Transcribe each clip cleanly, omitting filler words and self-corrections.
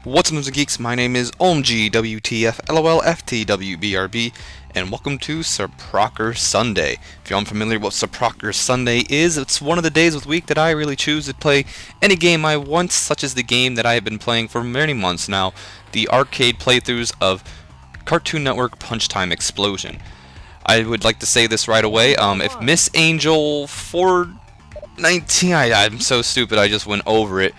What's up, Numbuh Geeks? My name is OMGWTFLOLFTWBRB, and welcome to Suprocker Sunday. If you're unfamiliar with what Suprocker Sunday is, it's one of the days of the week that I really choose to play any game I want, such as the game that I have been playing for many months now, the arcade playthroughs of Cartoon Network Punch Time Explosion. I would like to say this right away, if Miss Angel 419, I'm so stupid I just went over it.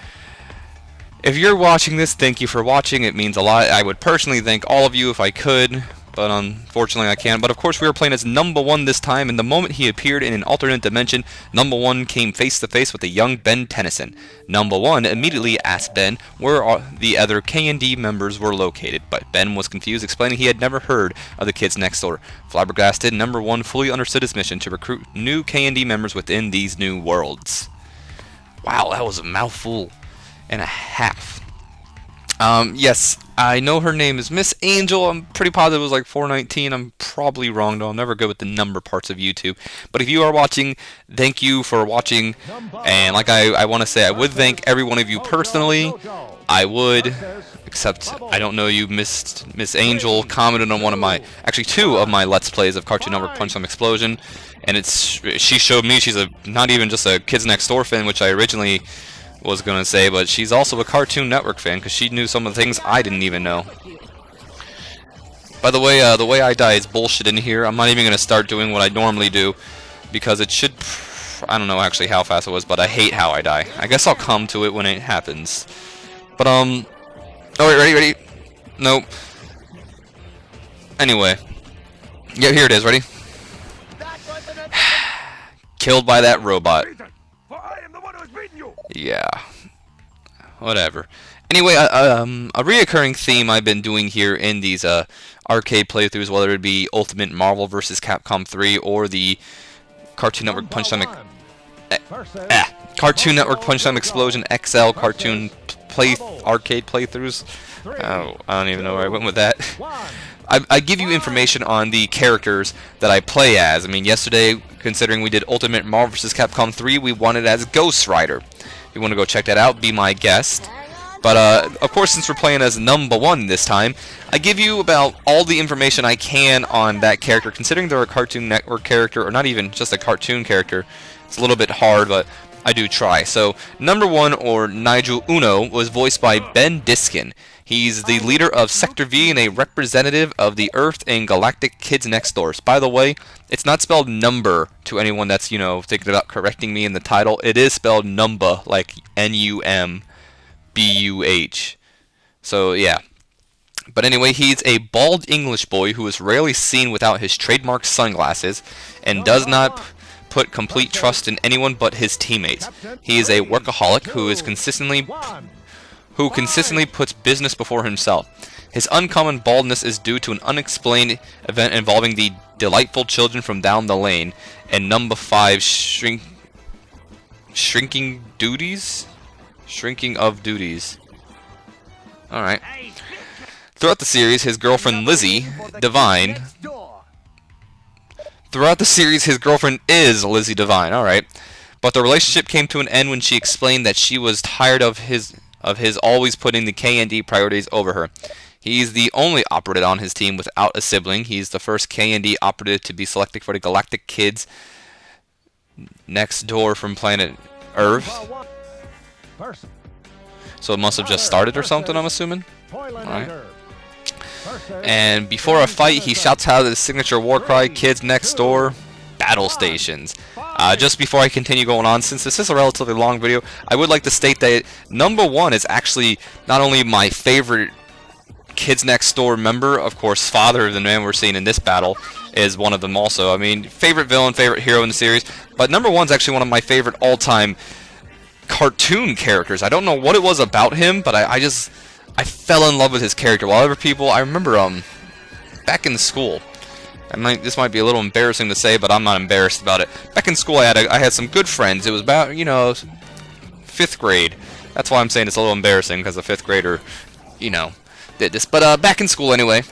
If you're watching this, thank you for watching. It means a lot. I would personally thank all of you if I could, but unfortunately I can't. But of course we were playing as Numbuh this time, and the moment he appeared in an alternate dimension, Numbuh came face to face with a young Ben Tennyson. Numbuh immediately asked Ben where the other K&D members were located, but Ben was confused, explaining he had never heard of the kids next door. Flabbergasted, Numbuh fully understood his mission to recruit new K&D members within these new worlds. Wow, that was a mouthful and a half. Yes, I know her name is Miss Angel. I'm pretty positive it was like 419. I'm probably wrong, though. I'm never good with the number parts of YouTube. But if you are watching, thank you for watching. And like I want to say, I would thank every one of you personally. I would, except I don't know you. Miss Angel commented on one of my, actually two of my Let's Plays of Cartoon Network Punch Time Explosion. And she showed me she's not even just a Kids Next Door fan, which I originally was gonna say, but she's also a Cartoon Network fan because she knew some of the things I didn't even know. By the way I die is bullshit in here. I'm not even gonna start doing what I normally do because it should. I don't know actually how fast it was, but I hate how I die. I guess I'll come to it when it happens. But oh wait, ready? Nope. Anyway, yeah, here it is. Ready? Killed by that robot. Yeah, whatever. Anyway, a reoccurring theme I've been doing here in these arcade playthroughs, whether it be Ultimate Marvel vs. Capcom 3 or the Cartoon Network Punch Time Cartoon Network Punch Time Explosion XL arcade playthroughs. Oh, I don't even know where I went with that. I give you information on the characters that I play as. I mean, yesterday, considering we did Ultimate Marvel vs. Capcom 3, we won it as Ghost Rider. If you want to go check that out, be my guest. But, of course, since we're playing as Numbuh this time, I give you about all the information I can on that character. Considering they're a Cartoon Network character, or not even just a cartoon character, it's a little bit hard, but I do try. So, Numbuh, or Nigel Uno, was voiced by Ben Diskin. He's the leader of Sector V and a representative of the Earth and Galactic Kids Next Door. By the way, it's not spelled number to anyone that's, thinking about correcting me in the title. It is spelled Numbuh, like Numbuh. So, yeah. But anyway, he's a bald English boy who is rarely seen without his trademark sunglasses and does not put complete trust in anyone but his teammates. He is a workaholic who consistently puts business before himself. His uncommon baldness is due to an unexplained event involving the delightful children from down the lane and Numbuh 5 shrinking of duties. Alright. Throughout the series, his girlfriend Lizzie Divine. Is Lizzie Divine, alright. But the relationship came to an end when she explained that she was tired of his always putting the K&D priorities over her. He's the only operative on his team without a sibling. He's the first K&D operative to be selected for the Galactic Kids Next Door from planet Earth. So it must have just started or something, I'm assuming. Alright. And before a fight, he shouts out his signature war cry, Kids Next Door, battle stations. Just before I continue going on, since this is a relatively long video, I would like to state that Numbuh is actually not only my favorite Kids Next Door member, of course, Father, the man we're seeing in this battle, is one of them also. I mean, favorite villain, favorite hero in the series, but Numbuh is actually one of my favorite all-time cartoon characters. I don't know what it was about him, but I fell in love with his character. While other people, I remember back in school. This might be a little embarrassing to say, but I'm not embarrassed about it. Back in school, I had some good friends. It was about, 5th grade. That's why I'm saying it's a little embarrassing, because a 5th grader, did this. But back in school anyway,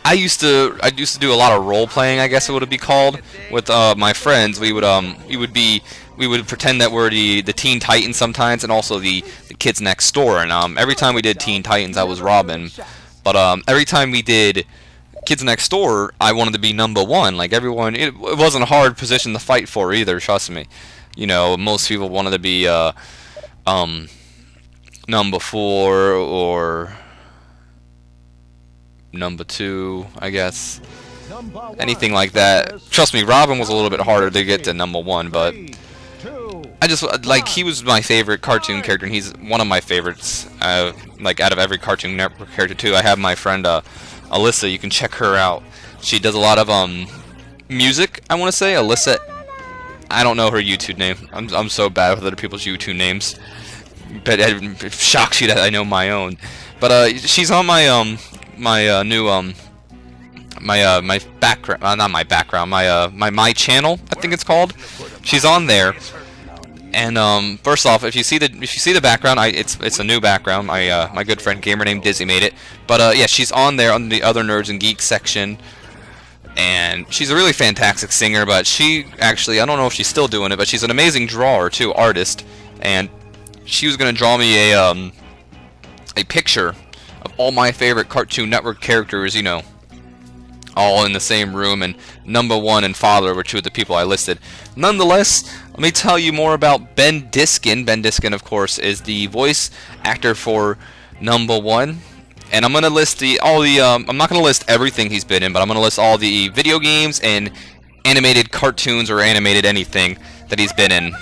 I used to do a lot of role playing, I guess it would be called, with my friends. We would we would pretend that we're the Teen Titans sometimes, and also the kids next door. And every time we did Teen Titans, I was Robin. But every time we did Kids Next Door, I wanted to be number one. Like everyone, it wasn't a hard position to fight for either. Trust me. You know, most people wanted to be number 4 or number 2, I guess. Anything like that. Trust me, Robin was a little bit harder to get to number 1, but I just like, he was my favorite cartoon character, and he's one of my favorites. Like out of every Cartoon Network character too. I have my friend Alyssa. You can check her out. She does a lot of music. I want to say Alyssa. I don't know her YouTube name. I'm so bad with other people's YouTube names. But it shocks you that I know my own. But she's on my new my background, not my background, my channel, I think it's called. She's on there. And first off, if you see the background, it's a new background. My good friend gamer named Dizzy made it. But yeah, she's on there on the other nerds and geeks section. And she's a really fantastic singer, but she actually, I don't know if she's still doing it, but she's an amazing drawer too, artist. And she was gonna draw me a picture of all my favorite Cartoon Network characters, you know, all in the same room, and number 1 and Father were 2 of the people I listed. Nonetheless, let me tell you more about Ben Diskin. Ben Diskin, of course, is the voice actor for number 1. And I'm gonna list I'm not gonna list everything he's been in, but I'm gonna list all the video games and animated cartoons or animated anything that he's been in.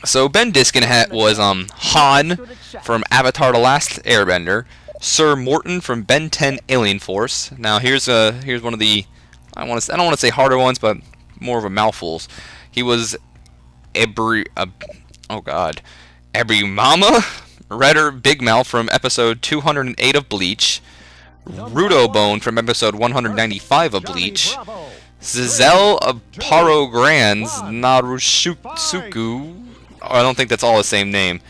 So Ben Diskin was Han from Avatar: The Last Airbender, Sir Morton from Ben 10 Alien Force. Now here's one of the I don't want to say harder ones, but more of a mouthfuls. He was Mama Redder Big Mouth from episode 208 of Bleach, Rudo Bone from episode 195 of Bleach, Zizel Aparo Grands Narutsuku. I don't think that's all the same name.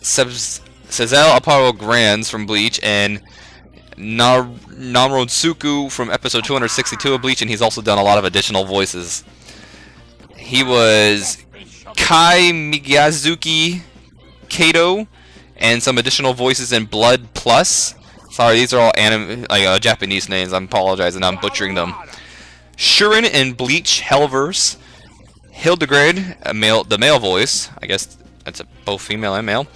Zizel Aparo Grands from Bleach, and Narutsuku from episode 262 of Bleach, and he's also done a lot of additional voices. He was Kai Miyazuki Kato, and some additional voices in Blood Plus. Sorry, these are all Japanese names. I'm apologizing, I'm butchering them. Shurin in Bleach Hellverse. Hildegard, the male voice. I guess that's both female and male.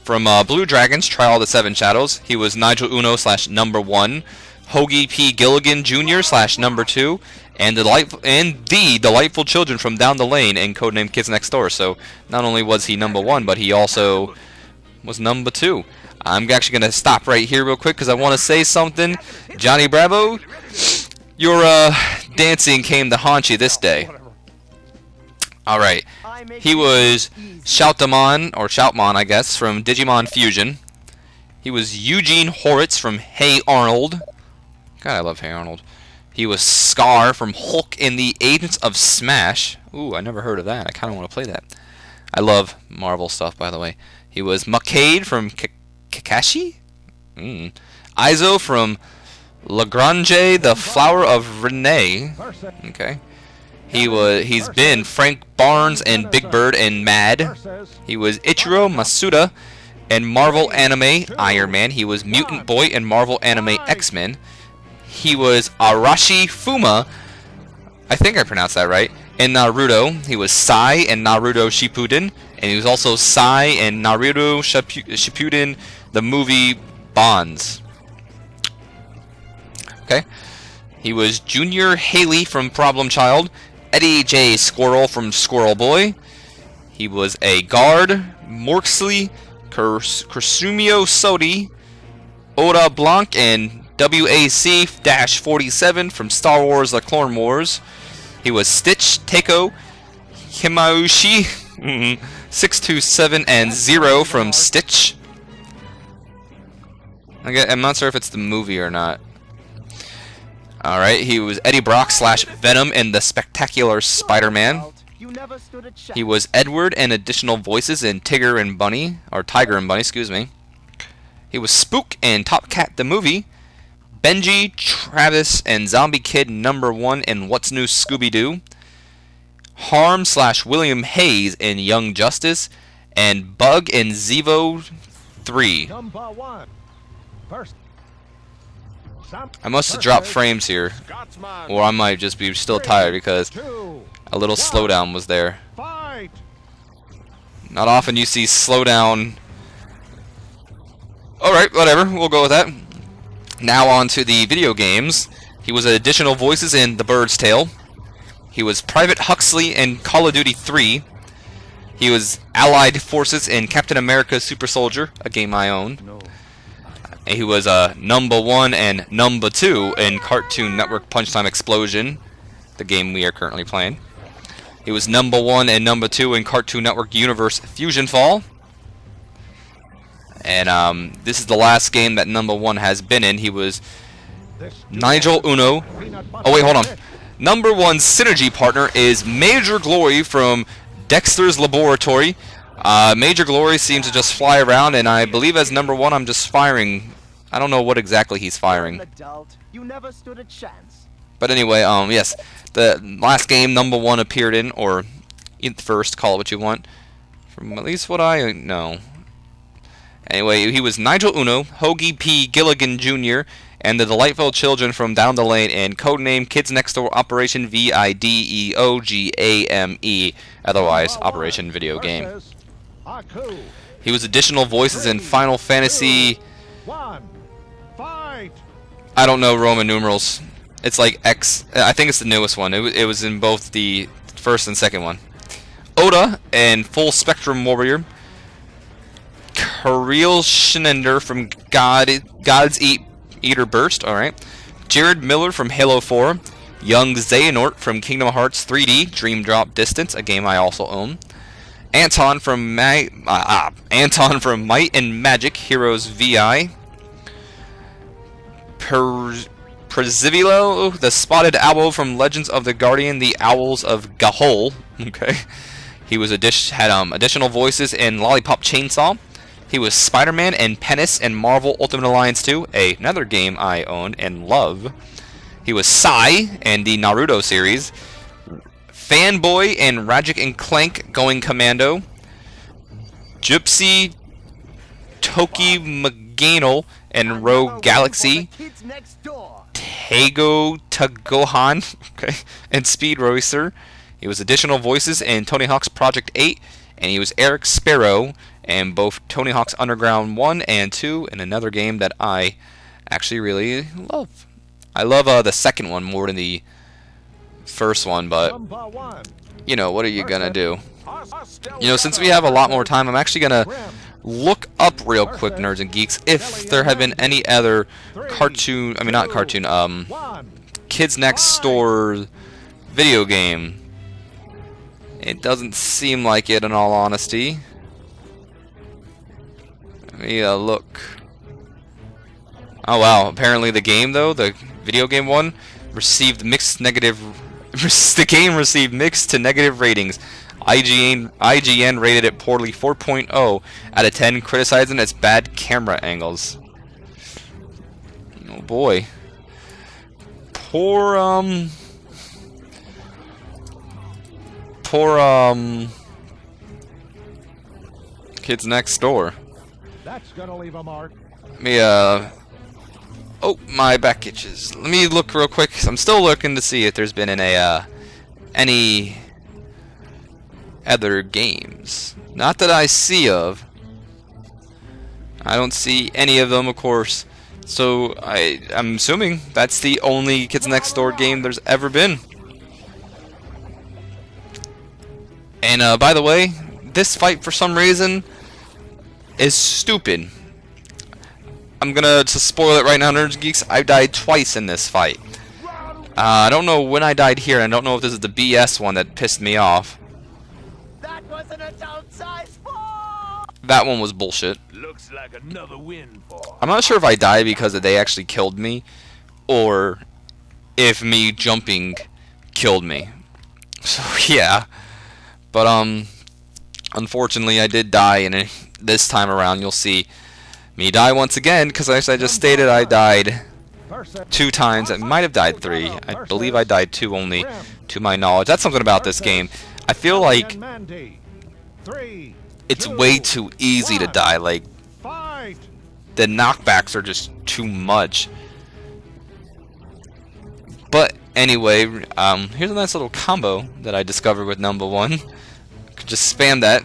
From Blue Dragons, Trial of the Seven Shadows. He was Nigel Uno / number 1. Hoagie P. Gilligan Jr. / number 2. And the Delightful Children from Down the Lane and codename Kids Next Door. So not only was he number 1, but he also was number 2. I'm actually going to stop right here real quick because I want to say something. Johnny Bravo, your dancing came to haunt you this day. Alright, he was Shoutmon, I guess, from Digimon Fusion. He was Eugene Horitz from Hey Arnold. God, I love Hey Arnold. He was Scar from Hulk in the Agents of Smash. Ooh, I never heard of that. I kind of want to play that. I love Marvel stuff, by the way. He was Makade from Kakashi? Izo from Lagrange, the Flower of Renee. Okay. He's been Frank Barnes and Big Bird and Mad. He was Ichiro Masuda and Marvel Anime Iron Man. He was Mutant Boy and Marvel Anime X-Men. He was Arashi Fuma, I think I pronounced that right, in Naruto. He was Sai in Naruto Shippuden, and he was also Sai in Naruto Shippuden, the movie Bonds. Okay. He was Junior Haley from Problem Child, Eddie J. Squirrel from Squirrel Boy. He was a guard, Morksley, Kursumio Sodi, Oda Blanc, and WAC-47 from Star Wars The Clone Wars. He was Stitch, Teiko, Himaushi, 627 and 0 from Stitch. I'm not sure if it's the movie or not. Alright, he was Eddie Brock / Venom in The Spectacular Spider-Man. He was Edward and additional voices in Tiger and Bunny, excuse me. He was Spook in Top Cat the Movie. Benji, Travis, and Zombie Kid number 1 in What's New Scooby-Doo. Harm / William Hayes in Young Justice, and Bug in Zevo 3. I must have dropped frames here, or I might just be still tired because a little slowdown was there. Not often you see slowdown. Alright, whatever, we'll go with that. Now on to the video games. He was additional voices in The Bird's Tale. He was Private Huxley in Call of Duty 3. He was Allied Forces in Captain America Super Soldier, a game I own. And he was Numbuh 1 and Numbuh 2 in Cartoon Network Punch Time Explosion, the game we are currently playing. He was Numbuh 1 and Numbuh 2 in Cartoon Network Universe Fusion Fall. And this is the last game that Numbuh 1 has been in. He was Nigel Uno. Oh wait, hold on. Number 1's synergy partner is Major Glory from Dexter's Laboratory. Major Glory seems to just fly around, and I believe as Number 1 I'm just firing. I don't know what exactly he's firing. But anyway, yes. The last game Numbuh 1 appeared in, or first, call it what you want. From at least what I know. Anyway, he was Nigel Uno, Hoagie P. Gilligan Jr., and the Delightful Children from Down the Lane, and codename Kids Next Door Operation VIDEOGAME, otherwise Operation Video Game. He was additional voices in Final Fantasy. I don't know Roman numerals. It's like X. I think it's the newest one. It was in both the first and second one. Oda and Full Spectrum Warrior. Kirill Schneider from God's Eater Burst. Alright. Jared Miller from Halo 4. Young Xehanort from Kingdom Hearts 3D Dream Drop Distance, a game I also own. Anton from Might and Magic Heroes VI. Prezivilo, the Spotted Owl from Legends of the Guardian, the Owls of Gahul. Okay. He was had additional voices in Lollipop Chainsaw. He was Spider-Man and Penis in Marvel Ultimate Alliance 2, another game I own and love. He was Sai in the Naruto series. Fanboy and Rajic and Clank Going Commando. Gypsy Toki Maganal and Rogue Galaxy. Tago Tagohan, okay, and Speed Racer. He was additional voices in Tony Hawk's Project 8, and he was Eric Sparrow in both Tony Hawk's Underground 1 and 2, and another game that I actually really love. I love the second one more than the first one, but you know, what are you gonna do? You know, since we have a lot more time, I'm actually gonna look up real quick, Nerds and Geeks, if there have been any other cartoon, not cartoon, Kids Next Door video game. It doesn't seem like it, in all honesty. Let me look. Oh wow, apparently the game though, the video game one, received mixed negative. The game received mixed to negative ratings. IGN rated it poorly 4.0 out of 10, criticizing its bad camera angles. Oh boy. Poor Kids Next Door. That's gonna leave a mark. Let me oh, my back itches. Let me look real quick. I'm still looking to see if there's been any other games. Not that I see of. I don't see any of them, of course. So I'm assuming that's the only Kids Next Door game there's ever been. And by the way, this fight for some reason is stupid. I'm gonna just spoil it right now, Nerds and Geeks. I died twice in this fight. I don't know when I died here, and I don't know if this is the BS one that pissed me off. That was an adult-sized ball. That one was bullshit. Looks like another win for. I'm not sure if I died because they actually killed me, or if me jumping killed me. So yeah, but unfortunately I did die, and this time around you'll see me die once again, because as I just stated, I died 2 times. I might have died 3. I believe I died 2 only to my knowledge. That's something about this game. I feel like Mandy. 3, it's 2, way too easy to 1. die. Like, Fight. the knockbacks are just too much. But anyway, here's a nice little combo that I discovered with Numbuh 1. Could just spam that.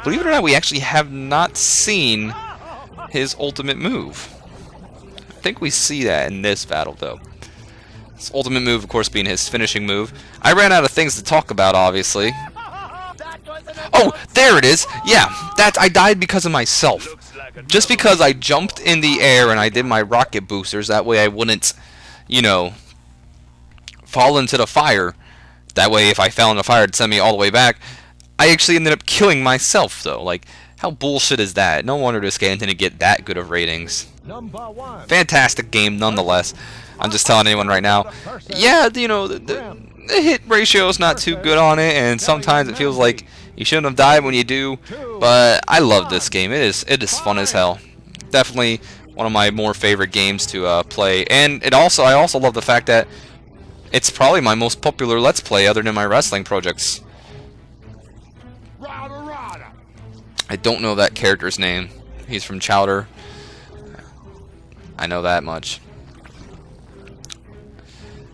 Believe it or not, we actually have not seen his ultimate move. I think we see that in this battle, though. His ultimate move, of course, being his finishing move. I ran out of things to talk about, obviously. Oh, there it is! Yeah, I died because of myself. Just because I jumped in the air and I did my rocket boosters, that way I wouldn't, you know, fall into the fire. That way, if I fell in the fire, it'd send me all the way back. I actually ended up killing myself, though. Like, how bullshit is that? No wonder this game didn't get that good of ratings. Number 1. Fantastic game, nonetheless. I'm just telling anyone right now. Yeah, you know, the hit ratio is not too good on it, and sometimes it feels like you shouldn't have died when you do. But I love this game. It is fun as hell. Definitely one of my more favorite games to play. And I also love the fact that it's probably my most popular Let's Play other than my wrestling projects. I don't know that character's name. He's from Chowder. I know that much.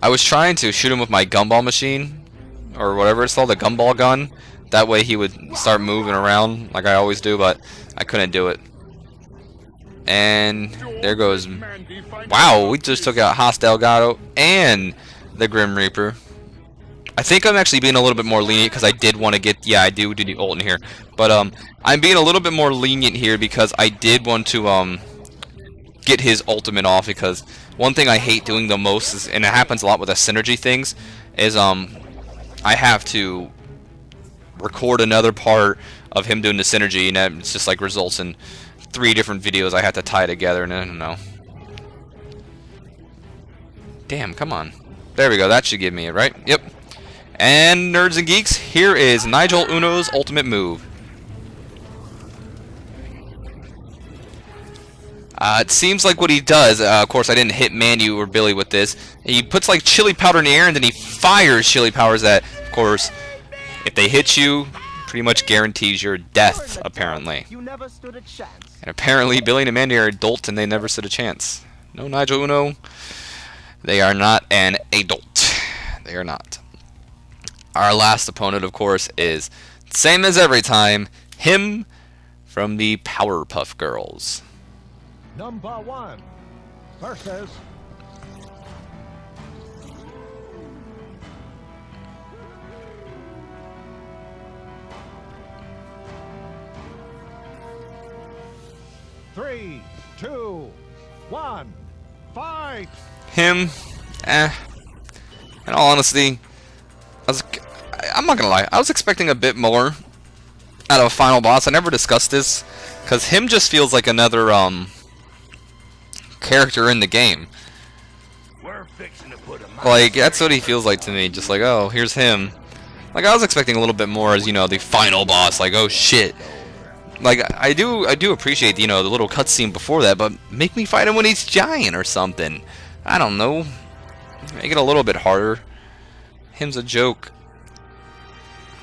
I was trying to shoot him with my gumball machine, or whatever it's called, the gumball gun. That way he would start moving around like I always do, but I couldn't do it. And there goes... Wow, we just took out Haas Delgado and the Grim Reaper. I think I'm actually being a little bit more lenient because I did want to get... Yeah, I do the ult in here. But I'm being a little bit more lenient here because I did want to get his ultimate off, because one thing I hate doing the most is, and it happens a lot with the synergy things, is I have to record another part of him doing the synergy, and that it's just like results in 3 different videos I have to tie together, and I don't know. Damn, come on. There we go, that should give me it, right? Yep. And Nerds and Geeks, here is Nigel Uno's ultimate move. It seems like what he does, of course I didn't hit Manu or Billy with this, he puts like chili powder in the air and then he fires chili powders that, of course, if they hit you, pretty much guarantees your death, apparently. You never stood a chance. And apparently Billy and Mandy are adult and they never stood a chance. No, Nigel Uno, they are not an adult. They are not. Our last opponent, of course, is, same as every time, him from the Powerpuff Girls. Number 1 versus Three, 2, 1, fight! Him, in all honesty, I'm not gonna lie, I was expecting a bit more out of a final boss. I never discussed this, because him just feels like another, character in the game. We're fixing to put him Like, that's what he feels like to me, just like, oh, here's him. Like, I was expecting a little bit more as, you know, the final boss, like, oh shit. Like, I do appreciate, you know, the little cutscene before that, but make me fight him when he's giant or something. I don't know. Make it a little bit harder. Him's a joke.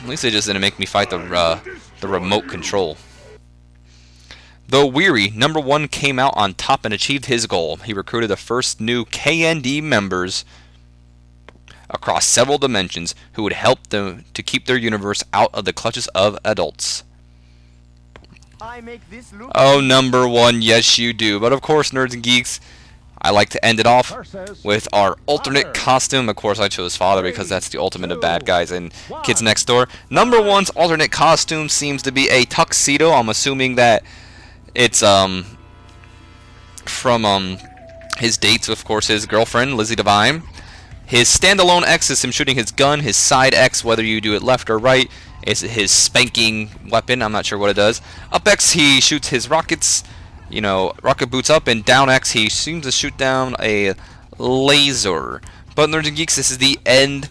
At least they just didn't make me fight the remote control. Though weary, Number 1 came out on top and achieved his goal. He recruited the first new KND members across several dimensions who would help them to keep their universe out of the clutches of adults. I make this look. Oh, Number 1, yes you do. But of course, Nerds and Geeks, I like to end it off with our alternate costume. Of course, I chose Father because that's the ultimate of bad guys and Kids Next Door. Number 1's alternate costume seems to be a tuxedo. I'm assuming that it's from his dates with, of course, his girlfriend, Lizzie Devine. His standalone X is him shooting his gun. His side X, whether you do it left or right, is his spanking weapon. I'm not sure what it does. Up X, he shoots his rockets, you know, rocket boots up, and down X, he seems to shoot down a laser. But Nerds and Geeks, this is the end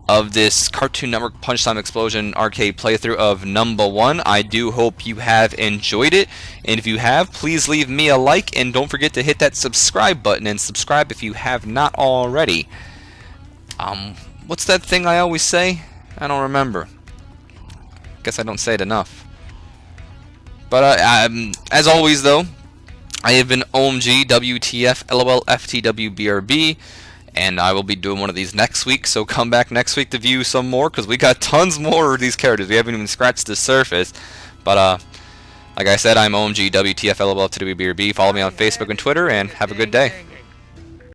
of this Cartoon Network Punch Time Explosion arcade playthrough of Number 1. I do hope you have enjoyed it, and if you have, please leave me a like, and don't forget to hit that subscribe button and subscribe if you have not already. What's that thing I always say? I don't remember. Guess I don't say it enough. But as always, though, I have been OMG, WTF, LOL, FTW, BRB, and I will be doing one of these next week, so come back next week to view some more, because we got tons more of these characters. We haven't even scratched the surface. But, like I said, I'm OMG, WTF, LOL, FTW, BRB. Follow me on Facebook and Twitter, and have a good day.